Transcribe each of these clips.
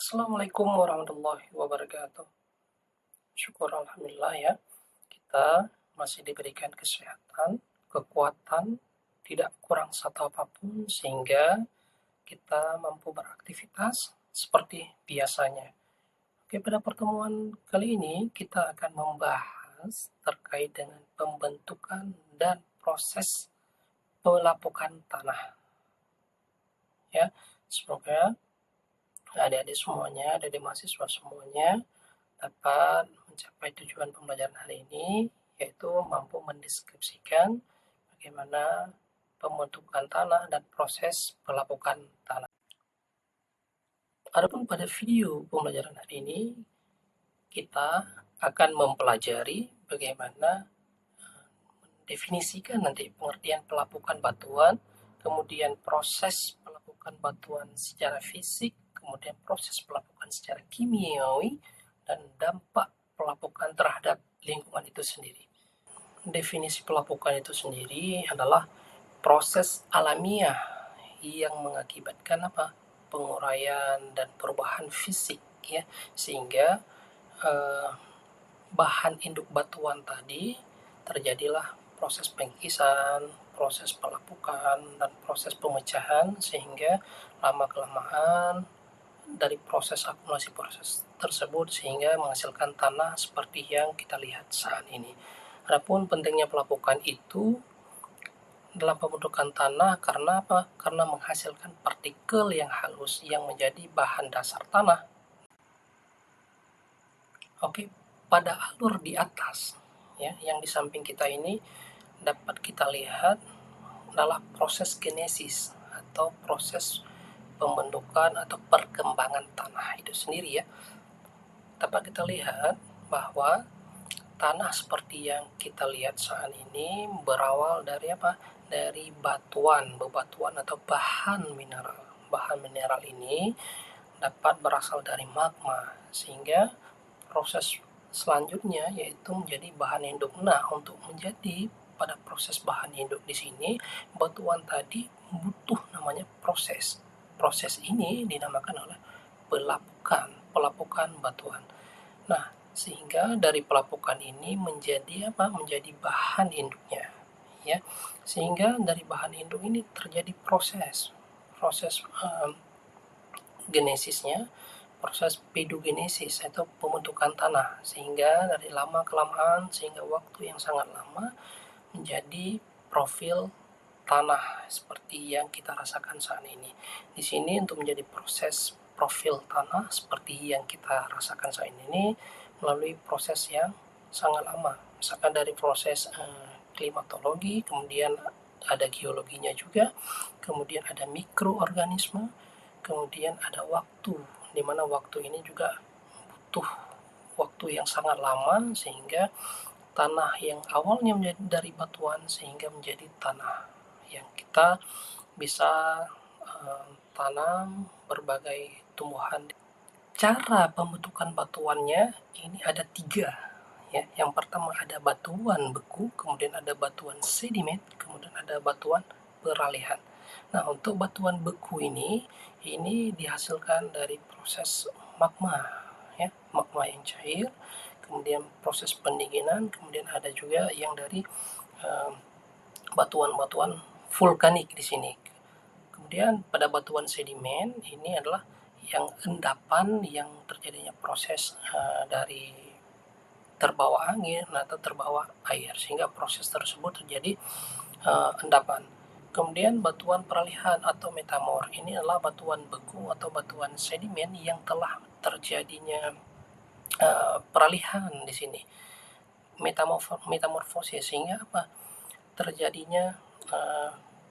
Assalamualaikum warahmatullahi wabarakatuh. Syukur alhamdulillah ya, kita masih diberikan kesehatan, kekuatan, tidak kurang satu apapun sehingga kita mampu beraktivitas seperti biasanya. Oke, pada pertemuan kali ini kita akan membahas terkait dengan pembentukan dan proses pelapukan tanah. Ya, semoga adik-adik semuanya, adik-adik mahasiswa semuanya dapat mencapai tujuan pembelajaran hari ini, yaitu mampu mendeskripsikan bagaimana pembentukan tanah dan proses pelapukan tanah. Adapun pada video pembelajaran hari ini, kita akan mempelajari bagaimana definisikan nanti pengertian pelapukan batuan, kemudian proses pelapukan batuan secara fisik, kemudian proses pelapukan secara kimiawi, dan dampak pelapukan terhadap lingkungan itu sendiri. Definisi pelapukan itu sendiri adalah proses alamiah yang mengakibatkan penguraian dan perubahan fisik ya, sehingga bahan induk batuan tadi terjadilah proses pengkisan, proses pelapukan, dan proses pemecahan, sehingga lama-kelamaan dari proses akumulasi proses tersebut sehingga menghasilkan tanah seperti yang kita lihat saat ini. Adapun pentingnya pelapukan itu dalam pembentukan tanah karena apa? Karena menghasilkan partikel yang halus yang menjadi bahan dasar tanah. Oke, pada alur di atas ya, yang di samping kita ini dapat kita lihat adalah proses genesis atau proses pembentukan atau perkembangan tanah itu sendiri ya. Dapat kita lihat bahwa tanah seperti yang kita lihat saat ini berawal dari apa? Dari bebatuan atau bahan mineral. Bahan mineral ini dapat berasal dari magma, sehingga proses selanjutnya yaitu menjadi bahan induk. Nah, untuk menjadi pada proses bahan induk di sini, batuan tadi butuh namanya proses. Proses ini dinamakan oleh pelapukan batuan. Nah, sehingga dari pelapukan ini menjadi menjadi bahan induknya ya, sehingga dari bahan induk ini terjadi proses genesisnya, proses pedogenesis atau pembentukan tanah, sehingga dari lama kelamaan sehingga waktu yang sangat lama menjadi profil tanah seperti yang kita rasakan saat ini. Di sini untuk menjadi proses profil tanah seperti yang kita rasakan saat ini melalui proses yang sangat lama. Misalkan dari proses klimatologi, kemudian ada geologinya juga, kemudian ada mikroorganisme, kemudian ada waktu, di mana waktu ini juga butuh waktu yang sangat lama sehingga tanah yang awalnya menjadi dari batuan sehingga menjadi tanah yang kita bisa tanam berbagai tumbuhan. Cara pembentukan batuannya ini ada 3 ya. Yang pertama ada batuan beku, kemudian ada batuan sedimen, kemudian ada batuan peralihan. Nah, untuk batuan beku ini dihasilkan dari proses magma ya, magma yang cair, kemudian proses pendinginan, kemudian ada juga yang dari batuan-batuan vulkanik di sini. Kemudian pada batuan sedimen ini adalah yang endapan yang terjadinya proses dari terbawa angin atau terbawa air sehingga proses tersebut terjadi endapan. Kemudian batuan peralihan atau metamor ini adalah batuan beku atau batuan sedimen yang telah terjadinya peralihan di sini, metamorfosis, sehingga terjadinya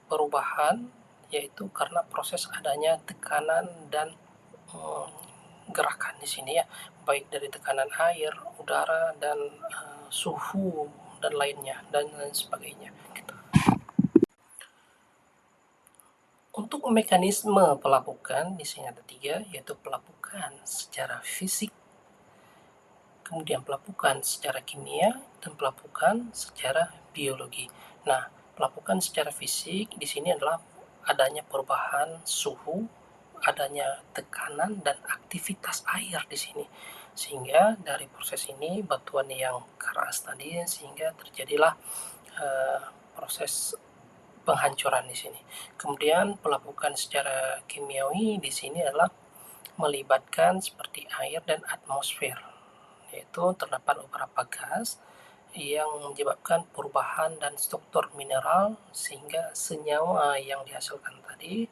perubahan, yaitu karena proses adanya tekanan dan gerakan di sini ya, baik dari tekanan air, udara, dan suhu dan lainnya dan lain sebagainya. Untuk mekanisme pelapukan di sini ada 3, yaitu pelapukan secara fisik, kemudian pelapukan secara kimia, dan pelapukan secara biologi. Nah, pelapukan secara fisik di sini adalah adanya perubahan suhu adanya tekanan dan aktivitas air di sini. Sehingga dari proses ini batuan yang keras tadi sehingga terjadilah proses penghancuran di sini. Kemudian pelapukan secara kimiawi di sini adalah melibatkan seperti air dan atmosfer, yaitu terdapat beberapa gas yang menyebabkan perubahan dan struktur mineral sehingga senyawa yang dihasilkan tadi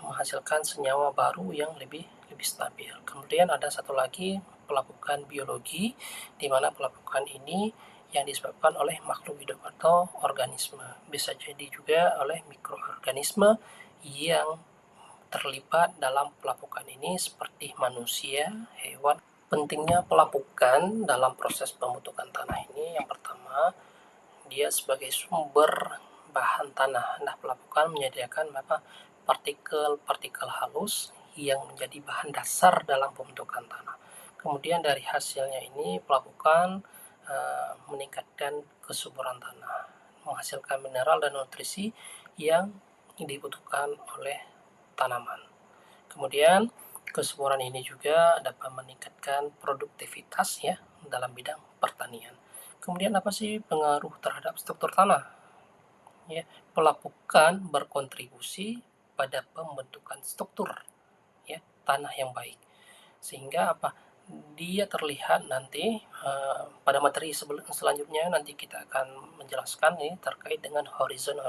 menghasilkan senyawa baru yang lebih stabil. Kemudian ada satu lagi pelapukan biologi, di mana pelapukan ini yang disebabkan oleh makhluk hidup atau organisme. Bisa jadi juga oleh mikroorganisme yang terlibat dalam pelapukan ini seperti manusia, hewan. Pentingnya pelapukan dalam proses pembentukan tanah ini, yang pertama, dia sebagai sumber bahan tanah. Nah, pelapukan menyediakan partikel-partikel halus yang menjadi bahan dasar dalam pembentukan tanah. Kemudian dari hasilnya ini pelapukan meningkatkan kesuburan tanah, menghasilkan mineral dan nutrisi yang dibutuhkan oleh tanaman. Kemudian kesuburan ini juga dapat meningkatkan produktivitas ya dalam bidang pertanian. Kemudian apa sih pengaruh terhadap struktur tanah? Ya, pelapukan berkontribusi pada pembentukan struktur ya tanah yang baik. Sehingga apa? Dia terlihat nanti pada materi selanjutnya nanti kita akan menjelaskan nih terkait dengan horizon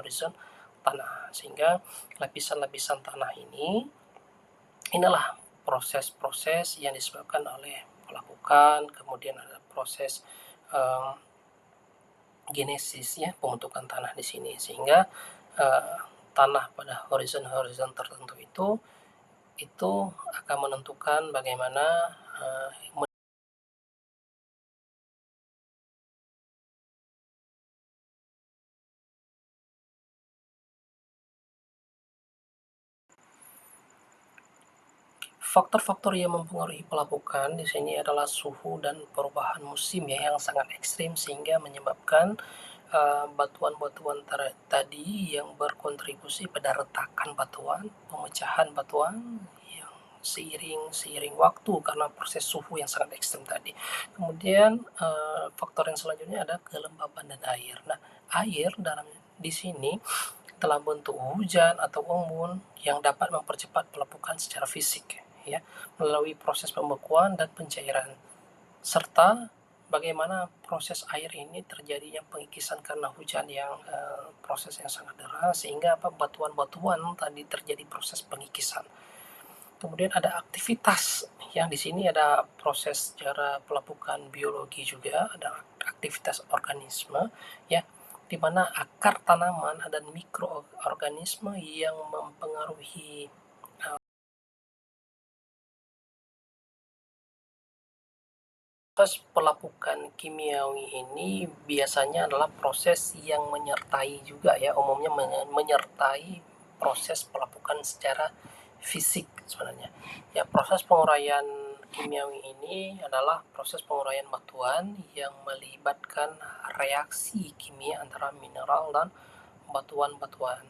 tanah. Sehingga lapisan-lapisan tanah inilah proses-proses yang disebabkan oleh pelapukan, kemudian ada proses genesis ya pembentukan tanah di sini, sehingga tanah pada horizon tertentu itu akan menentukan bagaimana faktor-faktor yang mempengaruhi pelapukan di sini adalah suhu dan perubahan musim ya yang sangat ekstrim sehingga menyebabkan batuan-batuan tadi yang berkontribusi pada retakan batuan, pemecahan batuan yang seiring waktu karena proses suhu yang sangat ekstrim tadi. Kemudian faktor yang selanjutnya ada kelembaban dan air. Nah, air di sini dalam bentuk hujan atau embun yang dapat mempercepat pelapukan secara fisik ya melalui proses pembekuan dan pencairan, serta bagaimana proses air ini terjadinya pengikisan karena hujan yang proses yang sangat deras sehingga batuan-batuan tadi terjadi proses pengikisan. Kemudian ada aktivitas yang di sini ada proses secara pelapukan biologi juga, ada aktivitas organisme ya di mana akar tanaman dan mikroorganisme yang mempengaruhi proses pelapukan kimiawi ini biasanya adalah proses yang menyertai juga ya, umumnya menyertai proses pelapukan secara fisik sebenarnya. Ya, proses penguraian kimiawi ini adalah proses penguraian batuan yang melibatkan reaksi kimia antara mineral dan batuan-batuan.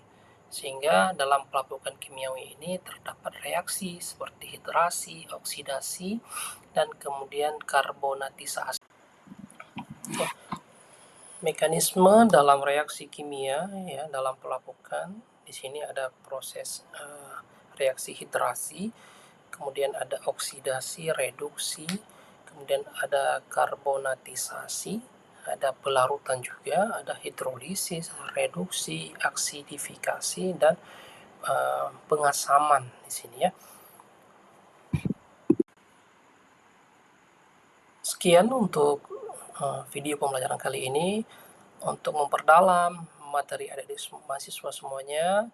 Sehingga dalam pelapukan kimiawi ini terdapat reaksi seperti hidrasi, oksidasi, dan kemudian karbonatisasi. Ya, mekanisme dalam reaksi kimia ya dalam pelapukan di sini ada proses reaksi hidrasi, kemudian ada oksidasi, reduksi, kemudian ada karbonatisasi, ada pelarutan juga, ada hidrolisis, reduksi, aksidifikasi, dan pengasaman di sini ya. Sekian untuk video pembelajaran kali ini. Untuk memperdalam materi adik-adik mahasiswa semuanya,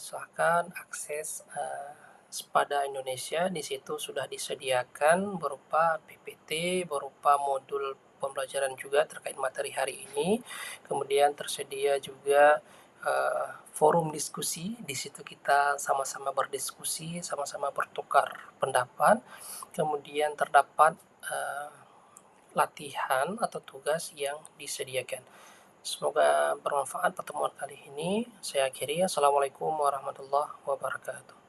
silahkan akses Sepada Indonesia. Di situ sudah disediakan berupa PPT, berupa modul pembelajaran juga terkait materi hari ini. Kemudian tersedia juga forum diskusi. Di situ kita sama-sama berdiskusi, sama-sama bertukar pendapat. Kemudian terdapat latihan atau tugas yang disediakan. Semoga bermanfaat pertemuan kali ini. Saya akhiri. Assalamualaikum warahmatullahi wabarakatuh.